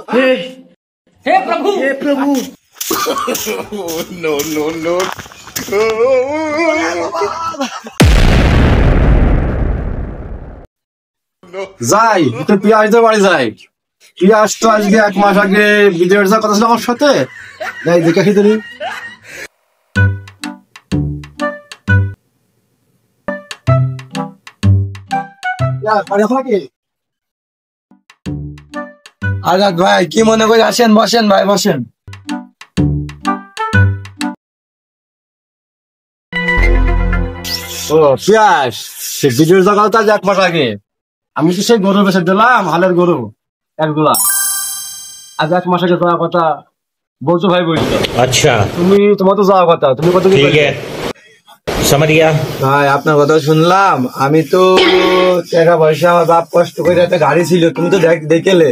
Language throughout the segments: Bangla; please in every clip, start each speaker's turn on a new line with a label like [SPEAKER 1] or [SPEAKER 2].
[SPEAKER 1] हे प्रभु, हे प्रभु।
[SPEAKER 2] नो नो नो
[SPEAKER 3] যাই তো পিয়াজদের বাড়ি যাই। পিয়াজ তো আজকে 1 মাস আগে ভিডিওর যা কথা ছিল আমার সাথে, যাই দেখে আসি তুমি।
[SPEAKER 4] আজাদ ভাই কি মনে করে আসেন, বসেন ভাই বসেন।
[SPEAKER 3] ও পিয়াজ, সে ভিডিওর যা কথা 1 মাস আগে আমি তো সেই গরু বেচে দিলাম, হালের গরু একগুলা। আজ 1 মাস আগে যাওয়া কথা বলছো ভাই, বলছো।
[SPEAKER 5] अच्छा,
[SPEAKER 3] তুমি তোমার তো যাওয়া কথা, তুমি কত
[SPEAKER 5] ठीक है, समझ गया।
[SPEAKER 4] ভাই আপনার কথা শুনলাম। আমি তো টাকা পয়সা আমার বাপ কষ্ট করে একটা গাড়ি ছিল, তুমি তো দেখলে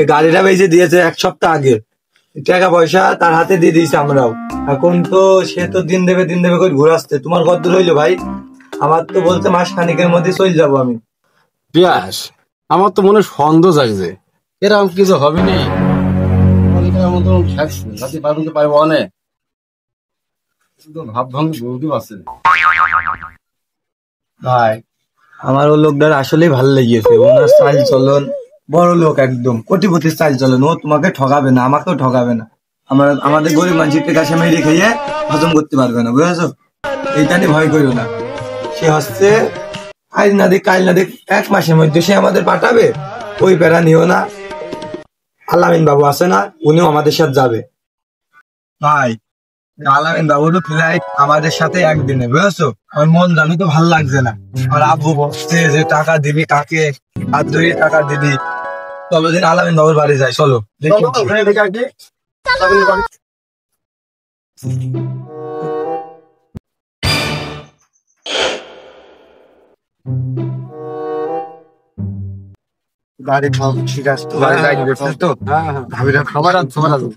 [SPEAKER 4] এই গাড়িটা বেঁচে দিয়েছে 1 সপ্তাহ আগে। টাকা পয়সা তার হাতে দিয়ে দিয়েছি আমরাও। এখন তো সে তো দিন দেবে করে ঘুরে আসছে। তোমার কত রইলো ভাই? আমার তো বলতে মাস খানিকের মধ্যে চলে যাবো আমি।
[SPEAKER 3] পিয়াস, আমার তো মনে সন্দেহ জাগছে এরকম কিছু হবে নি। পারবো অনেক ভাব ভাঙ্গি বলতে পারছে।
[SPEAKER 4] ভাই আমার ও লোকটার আসলেই ভালো লেগেছে। ওনার স্টাইল চলন বড় লোক, একদম কোটিপতি স্টাইল চলন। ও তোমাকে ঠকাবে না, আমাকেও ঠকাবে না। আমাদের গরিব মানুষের কাছে মেরে খেয়ে হজম করতে পারবে না, বুঝেছো? এইটা নিয়ে ভয় করিও না। সে হচ্ছে আজ না দেখ কাল না দেখ 1 মাসের মধ্যে সে আমাদের পাঠাবে। ওই প্যারা নিও না। আলামিন বাবু আছে না, উনিও আমাদের সাথে যাবে। ভাই আলামিন বাবু তো ফ্লাইট আমাদের সাথে একদিনে, বুঝেছো? আমার মন জানি তো ভালো লাগছে না। আর আব্বু বসছে যে টাকা দিবি কাকে, আর ধরে টাকা দিবি। চলো দিন আলামিন বাবুর বাড়ি যাই, চলো দেখি।
[SPEAKER 3] গাড়ি সব ঠিক আছে তো?
[SPEAKER 4] তো
[SPEAKER 3] ভাবিরা খাবার আছে, খাবার আছে।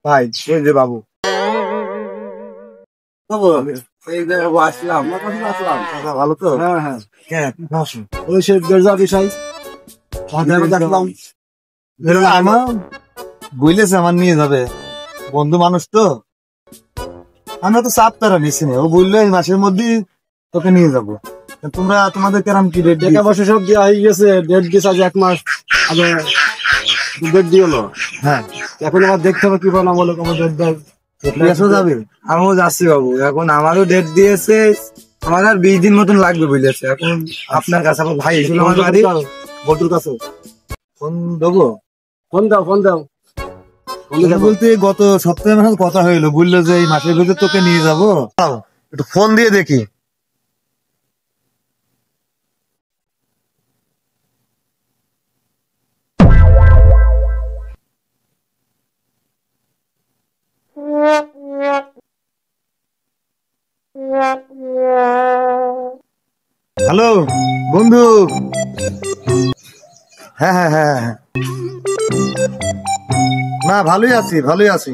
[SPEAKER 4] ভাই এই যে বাবু, এই যে বাবু আসলাম।
[SPEAKER 3] ভালো তো?
[SPEAKER 4] হ্যাঁ হ্যাঁ হ্যাঁ,
[SPEAKER 3] ওই সে বেরজা বিষয় দেখলাম
[SPEAKER 4] আমার বইলেছে আমার নিয়ে যাবে, বন্ধু মানুষ তো। আমরা তো চাপ তারা নিচ্ছি না। ও বললো এই মাসের মধ্যে তোকে নিয়ে যাবো। তোমরা তোমাদের কেরাম কি রেট?
[SPEAKER 3] টাকা পয়সা সব দেওয়া হয়ে গেছে, ডেট দিয়েছে আজ 1 মাস আগে ডেট দিয়ে হলো।
[SPEAKER 4] হ্যাঁ
[SPEAKER 3] এখন আবার দেখতে হবে কি বলা বলো আমাদের ডেট
[SPEAKER 4] যাবে। আমিও যাচ্ছি বাবু, এখন আমারও ডেট দিয়েছে। আমার আর 20 দিন মতন লাগবে বলেছে। এখন আপনার কাছে আমার ভাই এসে আমার বাড়ি
[SPEAKER 3] বন্ধুর কাছে
[SPEAKER 4] ফোন দেবো।
[SPEAKER 3] ফোন দাও, ফোন দাও।
[SPEAKER 4] বলতে গত সপ্তাহে আমার কথা হইলো, বললো যে এই মাসের ভিতরে তোকে নিয়ে যাবো। একটু ফোন দিয়ে দেখি। হ্যালো বন্ধু। হ্যাঁ হ্যাঁ হ্যাঁ হ্যাঁ, না ভালোই আছি ভালোই আছি।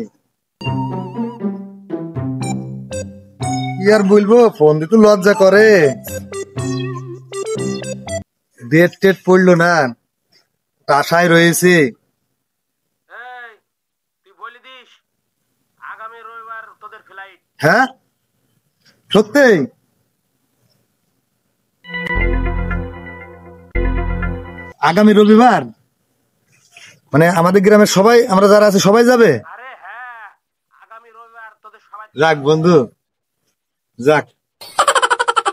[SPEAKER 4] কি আর বলবো, ফোন দিতে লজ্জা করে। ডেট টেট পড়লো না, আশায় রয়েছে।
[SPEAKER 1] তুই বলে দিস আগামী রবিবার তোদের ফ্লাইট।
[SPEAKER 4] হ্যাঁ সত্যি? আগামী রবিবার? মানে আমাদের গ্রামের সবাই, আমরা যারা আছে সবাই যাবে?
[SPEAKER 1] আরে হ্যাঁ, আগামী রবিবার তোদের সবাই।
[SPEAKER 4] যাক বন্ধু, যাক।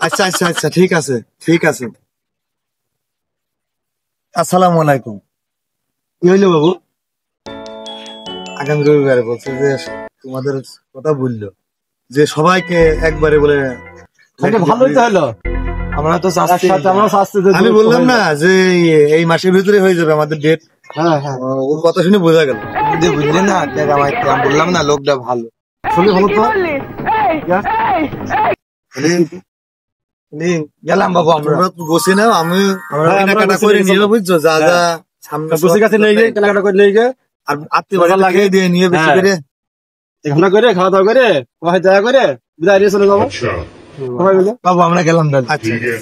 [SPEAKER 4] আচ্ছা আচ্ছা আচ্ছা, ঠিক আছে ঠিক আছে। আসসালামু আলাইকুম। কি হইলো বাবু? আগামী রবিবারে বলছে যে তোমাদের কথা বললো যে সবাইকে একবারে বলে।
[SPEAKER 3] ভালোই তো হলো,
[SPEAKER 4] আমরা তো চাচ্ছি,
[SPEAKER 3] আমি
[SPEAKER 4] আমি বললাম না যে এই মাসের ভিতরে হয়ে যাবে আমাদের ডেট।
[SPEAKER 3] হ্যাঁ হ্যাঁ,
[SPEAKER 4] ওর কথা শুনে বোঝা গেল। বুঝলেন না, আমি বললাম না লোকটা ভালো।
[SPEAKER 3] শুনে ভালো তো।
[SPEAKER 4] গেলাম বাবু, আমরা বসে নাও। আমি কেনাকাটা করে নিয়ে যাবো, বুঝছো? যা যা সামনে
[SPEAKER 3] বসে কাছে নিয়ে গিয়ে কেনাকাটা করে নিয়ে গিয়ে
[SPEAKER 4] আর আত্মীয় বাজার লাগিয়ে দিয়ে নিয়ে বেশি করে
[SPEAKER 3] এখানে করে খাওয়া দাওয়া করে দেখা করে বিদায় নিয়ে চলে যাবো।
[SPEAKER 4] বাবু আমরা গেলাম দাদা।
[SPEAKER 2] ठीक है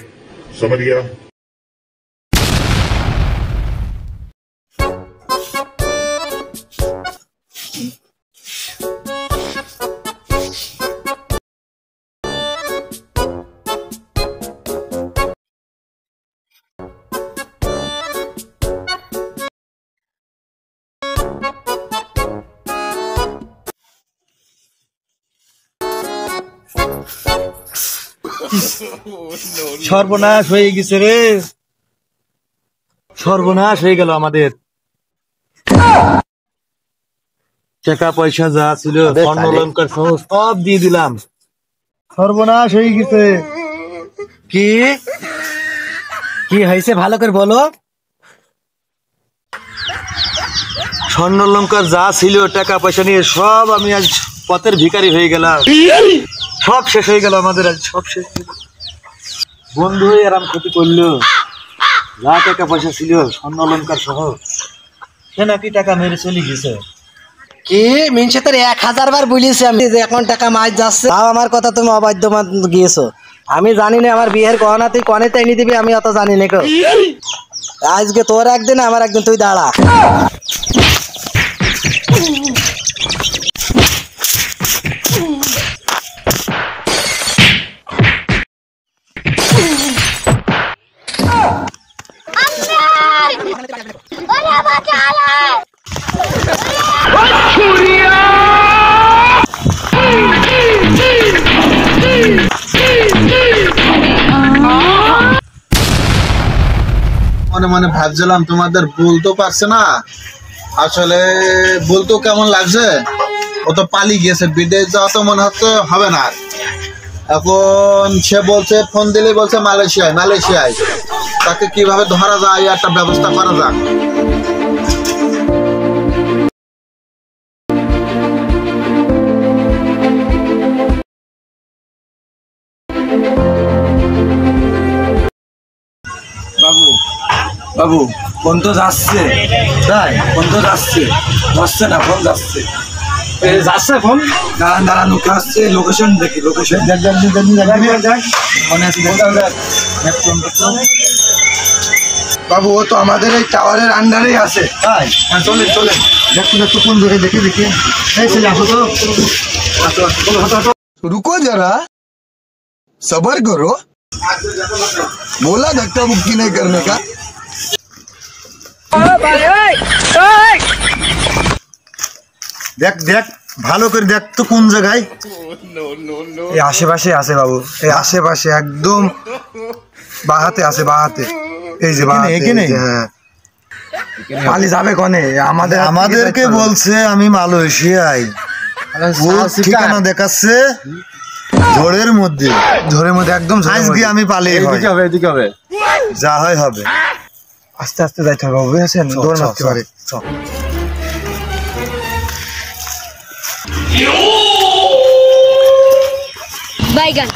[SPEAKER 2] समझ गया
[SPEAKER 3] সর্বনাশ হয়ে গেছে রে, সর্বনাশ হয়ে গেল আমাদের। টাকা পয়সা যা ছিল স্বর্ণ অলংকার সহ সব দিয়ে দিলাম, সর্বনাশ হয়ে গেছে। কি কি হয়েছে ভালো করে বলো। স্বর্ণ অলংকার যা ছিল টাকা পয়সা নিয়ে সব আমি আজ পথের ভিখারি হয়ে গেলাম, সব শেষ হয়ে গেল আমাদের, আজ সব শেষ হয়ে গেল। বন্ধু এরম ক্ষতি করলো, যা টাকা পয়সা ছিল স্বর্ণ অলংকার সহ সে নাকি টাকা মেরে চলে গেছে।
[SPEAKER 6] কি মিনসে তোর 1000 বার বলিস আমি যে এখন টাকা মাছ যাচ্ছে, তাও আমার কথা তুমি অবাধ্য গিয়েছো। আমি জানি না আমার বিয়ের গহনা তুই কনেতে এনে দিবি, আমি অত জানি না। আজকে তোর একদিন আমার একদিন, তুই দাঁড়া।
[SPEAKER 7] মনে মনে ভাবছিলাম তোমাদের বলতেও পারছে না, আসলে বলতেও কেমন লাগছে। ও তো পালিয়ে গেছে, বিদেশ যাওয়া তো মনে হচ্ছে হবে না। এখন সে বলছে, ফোন দিলে বলছে মালয়েশিয়ায়, মালয়েশিয়ায়। তাকে কিভাবে ধরা যায় একটা ব্যবস্থা করা যাক।
[SPEAKER 4] বাবু বাবু ফোন তো যাচ্ছে, তাই ফোন তো যাচ্ছে, বসছে না ফোন যাচ্ছে,
[SPEAKER 3] যাচ্ছে ফোন।
[SPEAKER 4] দাঁড়ান দাঁড়ান ওকে আসছে, লোকেশন দেখি, লোকেশন বাবু ও তো আমাদের এই টাওয়ারের আন্ডারেই আছে।
[SPEAKER 3] তাই
[SPEAKER 4] হ্যাঁ চলেন চলেন, দেখুন একটু কোন জায়গায় দেখি দেখি। এই ছেলে আসো তো, আসো আসো।
[SPEAKER 8] रुको जरा सबर करो, बोला धक्का मुक्की नहीं करने का।
[SPEAKER 3] দেখ দেখ ভালো করে দেখ তো কোন জায়গায়।
[SPEAKER 4] এই আশেপাশে আছে বাবু, এই আশেপাশে একদম বাহাতে আছে, বাহাতে। এই যে বাহাতে,
[SPEAKER 3] এখানে?
[SPEAKER 4] এই যে, হ্যাঁ। পালিয়ে যাবে কনে?
[SPEAKER 3] আমাদেরকে বলছে আমি মালয়েশিয়ায়, ও ঠিকানা দেখাচ্ছে ঝড়ের মধ্যে,
[SPEAKER 4] ঝড়ের মধ্যে একদম ঝড়ের
[SPEAKER 3] আজকে
[SPEAKER 4] মধ্যে।
[SPEAKER 3] আমি পালিয়ে
[SPEAKER 6] এদিকে হবে, এদিকে হবে।
[SPEAKER 3] যা হয় হবে।
[SPEAKER 4] আস্তে আস্তে যাইতে হবে বাবু, বুঝেছেন? দৌড় মারতে পারে।
[SPEAKER 9] बैगन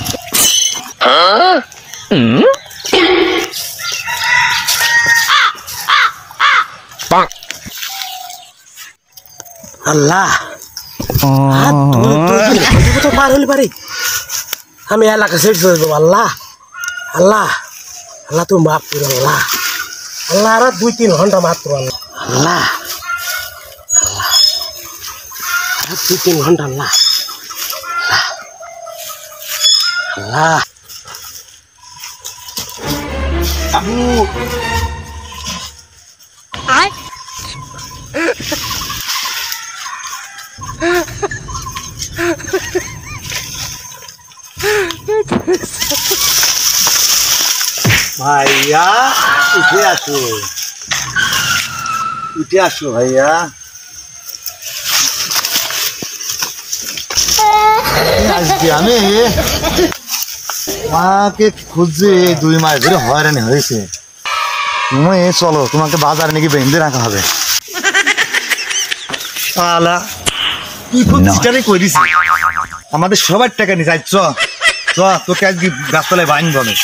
[SPEAKER 6] আল্লাহ তো পার হলে পারে, আমি এলাকা সেট করে দেবো। আল্লাহ আল্লাহ আল্লাহ, তুমি মাফ করো আল্লাহ। আল্লাহ আর 2-3 ঘন্টা মাত্র আল্লাহ, আল্লাহ আল্লাহ, আর 2-3 ঘন্টা আল্লাহ, আল্লাহ। আবু
[SPEAKER 3] ভাইয়া উঠে আসো, উঠে আসো ভাইয়া। আজকে আমি মাকে খুঁজে 2 মাস ধরে হয়রানি হয়েছে। তুমি চলো, তোমাকে বাজারে নাকি বেঁধে রাখা হবে। শালা কি খুঁজছিটারে কই দিছি, আমাদের সবার টাকা নিয়ে যাই। চ চ, তোকে আজকে গাছতলায় বাইন বলে।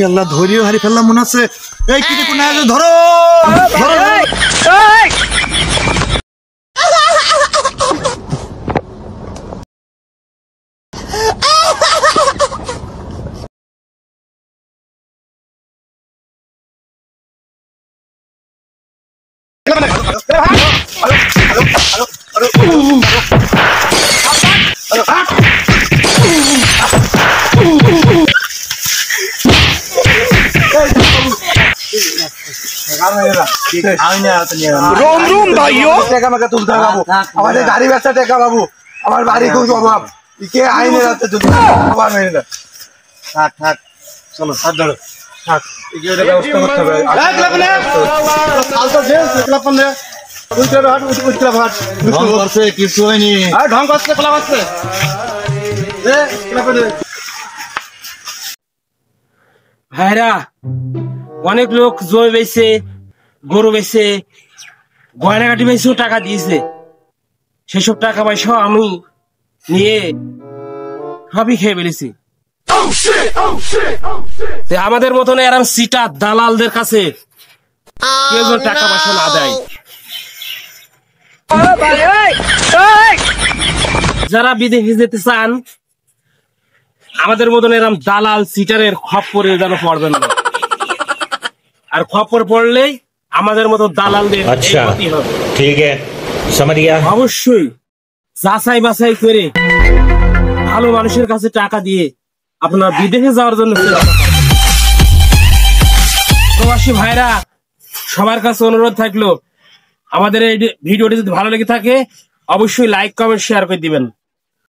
[SPEAKER 3] আল্লাহ ধরিও হারি ফেললাম মনে আছে। এই কি ধরো ধরো।
[SPEAKER 8] रोम रोम भाइयों
[SPEAKER 4] টাকা আমাকে তুলতে হবে বাবু আমাদের গাড়ি ব্যবসা টাকা বাবু আমার বাড়ি খুব অভাব কে আইনের হাতে তুলতে আবার মেরে না
[SPEAKER 3] থাক থাক চলো হাত ধরো থাক
[SPEAKER 4] এটা ব্যবস্থা করতে হবে
[SPEAKER 3] ঢং করছে কিছু হয়নি
[SPEAKER 4] ঢং করছে খোলা করছে
[SPEAKER 6] ভাইরা অনেক লোক জমি বেচে গরু বেচে গয়নাগাটি বেচেও টাকা দিয়েছে সেসব টাকা পয়সা আমি নিয়ে সবই খেয়ে ফেলেছি আমাদের মতন এরম সিটার দালালদের কাছে কেউ যেন টাকা পয়সা না দেয় যারা বিদেশে যেতে চান আমাদের মতন এরম দালাল সিটারের খপ্পরে যেন পড়বেন না আর খপ্পর পড়লেই আমাদের মতো দালালদের
[SPEAKER 5] अच्छा
[SPEAKER 6] এই গতি হবে।
[SPEAKER 5] ठीक है समझ गया
[SPEAKER 6] অবশ্যই যাচাই বাছাই করে ভালো মানুষের কাছে টাকা দিয়ে আপনার বিদেশে যাওয়ার জন্য প্রবাসী ভাইরা সবার কাছে অনুরোধ থাকলো আমাদের এই ভিডিওটি যদি ভালো লেগে থাকে অবশ্যই লাইক কমেন্ট শেয়ার করে দিবেন।